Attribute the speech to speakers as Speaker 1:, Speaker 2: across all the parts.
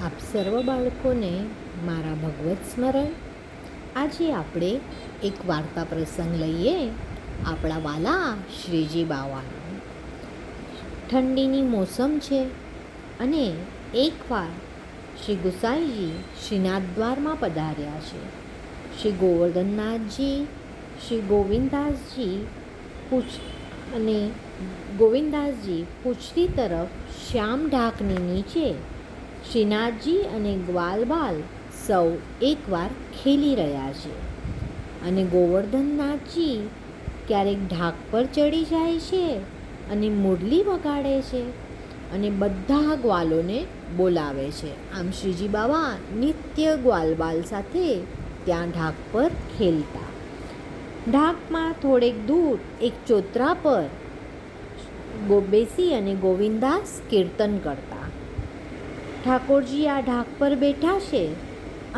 Speaker 1: આપ સર્વ બાળકોને મારા ભગવત સ્મરણ. આજે આપણે એક વાર્તા પ્રસંગ લઈએ આપણા વાલા શ્રીજી બાવાનો. ઠંડીની મોસમ છે અને એકવાર શ્રી ગુસાઈજી શ્રીનાથ દ્વારમાં પધાર્યા છે. શ્રી ગોવર્ધનનાથજી, શ્રી ગોવિંદાસજી અને ગોવિંદાસજી પૂછડી તરફ શ્યામ ઢાકની નીચે શ્રીનાથજી અને ગ્વાલબાલ સૌ એકવાર ખેલી રહ્યા છે અને ગોવર્ધનનાથજી ક્યારેક ઢાક પર ચડી જાય છે અને મુરલી વગાડે છે અને બધા ગ્વાલોને બોલાવે છે. આમ શ્રીજી બાવા નિત્ય ગ્વાલબાલ સાથે ત્યાં ઢાક પર ખેલતા. ઢાકમાં થોડેક દૂર એક ચોતરા પર બેસી અને ગોવિંદાસ કીર્તન કરતા. ઠાકોરજી આ ઢાક પર બેઠા છે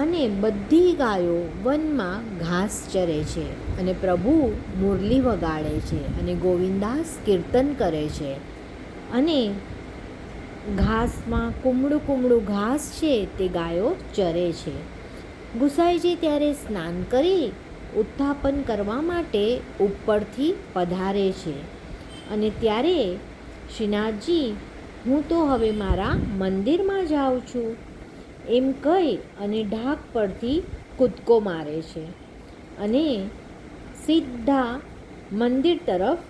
Speaker 1: અને બધી ગાયો વનમાં ઘાસ ચરે છે અને પ્રભુ મુરલી વગાડે છે અને ગોવિંદાસ કીર્તન કરે છે અને ઘાસમાં કુમળું કુમળું ઘાસ છે તે ગાયો ચરે છે. ગુસાઈજી ત્યારે સ્નાન કરી ઉત્થાપન કરવા માટે ઉપરથી પધારે છે અને ત્યારે શ્રીનાથજી, હું તો હવે મારા મંદિરમાં જાઉં છું એમ કહી અને ઢાક પરથી કૂદકો મારે છે અને સીધા મંદિર તરફ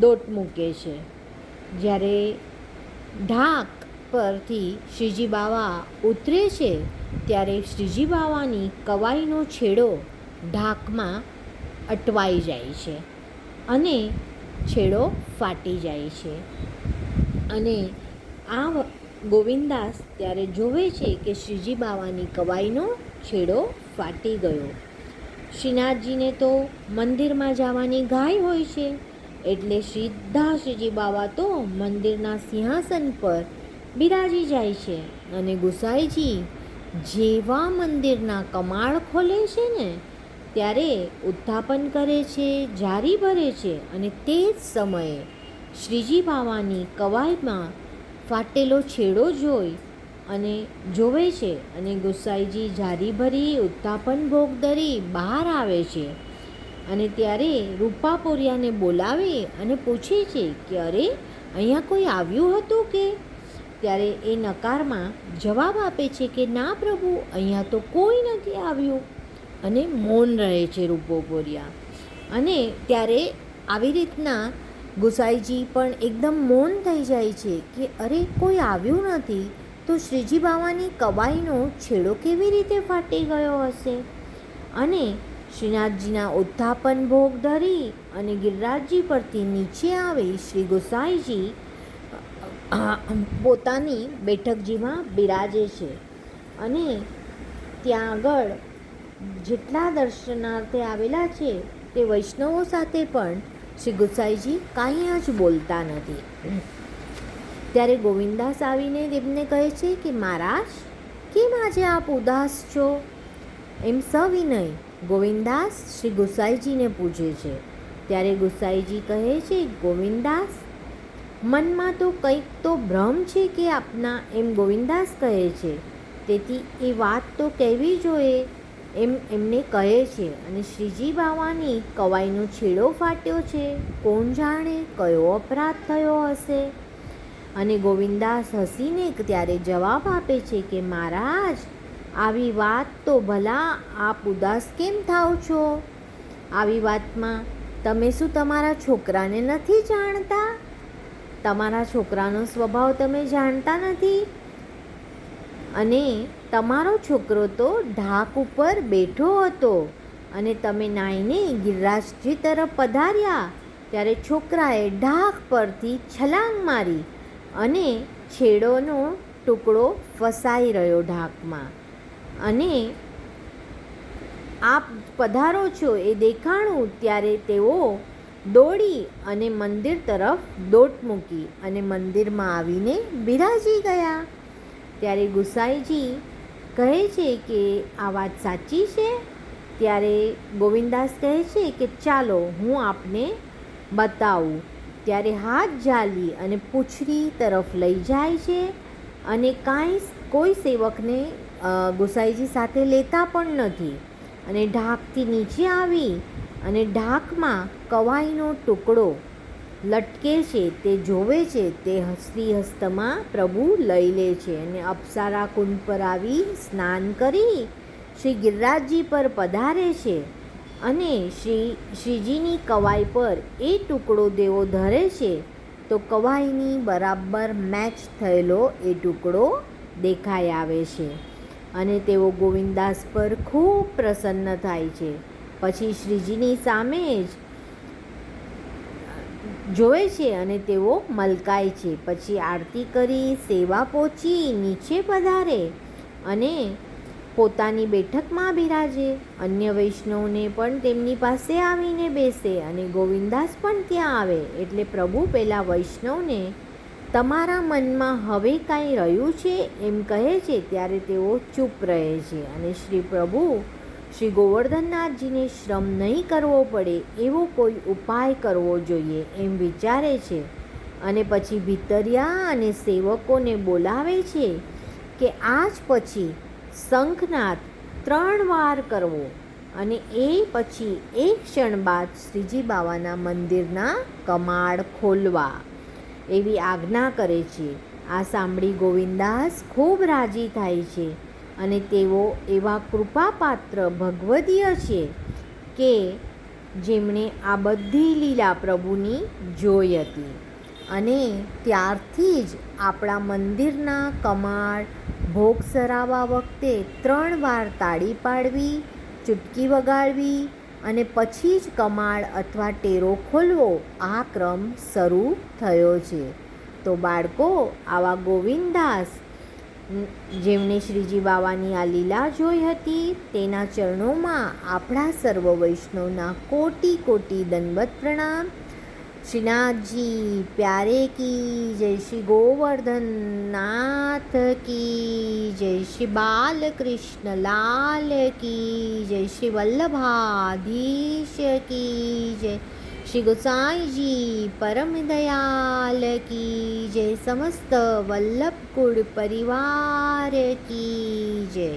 Speaker 1: દોટ મૂકે છે. જ્યારે ઢાક પરથી શ્રીજી બાવા ઉતરે છે ત્યારે શ્રીજી બાવાની કવાઈનો છેડો ઢાકમાં અટવાઈ જાય છે અને છેડો ફાટી જાય છે અને આ ગોવિંદાસ ત્યારે જોવે છે કે શ્રીજી બાવાની કવાઈનો છેડો ફાટી ગયો. શ્રીનાથજીને તો મંદિરમાં જવાની ગાય હોય છે એટલે સીધા શ્રીજી બાવા તો મંદિરના સિંહાસન પર બિરાજી જાય છે અને ગુસાઈજી જેવા મંદિરના કમાળ ખોલે છે ને ત્યારે ઉત્થાપન કરે છે, જારી ભરે છે અને તે જ સમયે શ્રીજી બાવાની કવાઈમાં ફાટેલો છેડો જોઈ અને જોવે છે અને ગુસાઈજી જારી ભરી ઉત્થાપન ભોગ ધરી બહાર આવે છે અને ત્યારે રૂપાપોરિયાને બોલાવે અને પૂછે છે કે અરે, અહીંયા કોઈ આવ્યું હતું કે? ત્યારે એ નકારમાં જવાબ આપે છે કે ના પ્રભુ, અહીંયા તો કોઈ નથી આવ્યું અને મૌન રહે છે રૂપાપોરિયા. અને ત્યારે આવી રીતના ગુસાઈજી પણ એકદમ મૌન થઈ જાય છે કે અરે, કોઈ આવ્યું નથી તો શ્રીજી બાવાની કવાઈનો છેડો કેવી રીતે ફાટી ગયો હશે? અને શ્રીનાથજીના ઉત્થાપન ભોગ ધરી અને ગિરિરાજજી પરથી નીચે આવી શ્રી ગુસાઈજી પોતાની બેઠકજીમાં બિરાજે છે અને ત્યાં આગળ જેટલા દર્શનાર્થે આવેલા છે તે વૈષ્ણવો સાથે પણ શ્રી ગુસાઈજી કાંઈ જ બોલતા નથી. ત્યારે ગોવિંદાસ આવીને તેમને કહે છે કે મહારાજ, કેમ આજે આપ ઉદાસ છો? એમ સવિનય ગોવિંદાસ શ્રી ગુસાઈજીને પૂછે છે. ત્યારે ગુસાઈજી કહે છે, ગોવિંદાસ, મનમાં તો કંઈક તો ભ્રમ છે કે આપના, એમ ગોવિંદાસ કહે છે. તેથી એ વાત તો કહેવી જોઈએ એમ એમને કહે છે. અને શ્રીજી બાવાની કવાઈનો છેડો ફાટ્યો છે, કોણ જાણે કયો અપરાધ થયો હશે? અને ગોવિંદાસ હસીને ત્યારે જવાબ આપે છે કે મહારાજ, આવી વાત તો ભલા આપ ઉદાસ કેમ થાવ છો? આવી વાતમાં તમે શું તમારા છોકરાને નથી જાણતા? તમારા છોકરાનો સ્વભાવ તમે જાણતા નથી? અને તમારો છોકરો તો ઢાક ઉપર બેઠો હતો અને તમે નાઈને ગિરિરાજજી તરફ પધાર્યા ત્યારે છોકરાએ ઢાક પરથી છલાંગ મારી અને છેડોનો ટુકડો ફસાઈ રહ્યો ઢાકમાં અને આપ પધારો છો એ દેખાણું ત્યારે તેઓ દોડી અને મંદિર તરફ દોટ મૂકી અને મંદિરમાં આવીને બિરાજી ગયા. ત્યારે ગુસાઈજી કહે છે કે આ વાત સાચી છે? ત્યારે ગોવિંદાસ કહે છે કે ચાલો હું આપને બતાવું. ત્યારે હાથ ઝાલી અને પૂંછડી તરફ લઈ જાય છે અને કોઈ સેવકને ગુસાઈજી સાથે લેતા પણ નથી. અને ઢાકથી નીચે આવી અને ઢાકમાં કવાઈનો ટુકડો લટકે છે તે જોવે છે. તે શ્રીહસ્તમાં પ્રભુ લઈ લે છે અને અપ્સરા કુંડ પર આવી સ્નાન કરી શ્રી ગિરિરાજજી પર પધારે છે અને શ્રીજીની કવાઈ પર એ ટુકડો દેવો ધરે છે તો કવાઈની બરાબર મેચ થયેલો એ ટુકડો દેખાઈ આવે છે અને તેઓ ગોવિંદાસ પર ખૂબ પ્રસન્ન થાય છે. પછી શ્રીજીની સામે જ જોવે છે અને તેઓ મલકાય છે. પછી આરતી કરી સેવા પહોંચી નીચે પધારે અને પોતાની બેઠકમાં બિરાજે. અન્ય વૈષ્ણવને પણ તેમની પાસે આવીને બેસે અને ગોવિંદાસ પણ ત્યાં આવે. એટલે પ્રભુ પેલા વૈષ્ણવને તમારા મનમાં હવે કાંઈ રહ્યું છે એમ કહે છે ત્યારે તેઓ ચૂપ રહે છે અને શ્રી પ્રભુ શ્રી ગોવર્ધનનાથજીને શ્રમ નહીં કરવો પડે એવો કોઈ ઉપાય કરવો જોઈએ એમ વિચારે છે. અને પછી ભીતરિયા અને સેવકોને બોલાવે છે કે આજ પછી શંખનાદ 3 વાર કરવો અને એ પછી એક ક્ષણ બાદ શ્રીજી બાવાના મંદિરના કમાડ ખોલવા એવી આજ્ઞા કરે છે. આ સાંભળી ગોવિંદાસ ખૂબ રાજી થાય છે અને તેઓ એવા કૃપાપાત્ર ભગવદીય છે કે જેમણે આ બધી લીલા પ્રભુની જોઈ હતી. અને ત્યારથી જ આપણા મંદિરના કમાડ ભોગ સરાવવા વખતે 3 વાર તાળી પાડવી, ચૂટકી વગાડવી અને પછી જ કમાડ અથવા ટેરો ખોલવો આ ક્રમ શરૂ થયો છે. તો બાળકો, આવા ગોવિંદાસ જેમણે શ્રીજી બાવાની આ લીલા જોઈ હતી તેના ચરણોમાં આપણા સર્વ વૈષ્ણવના કોટી કોટી દંડવત પ્રણામ. શ્રીનાથજી પ્યારે કી જય, શ્રી ગોવર્ધન નાથ કી જય, શ્રી બાલકૃષ્ણ લાલ કી જય, શ્રી વલ્લભાધીશ કી જય, શ્રી गोसाईजी परम दयाल की जय, समस्त वल्लभ कुल परिवार की जय।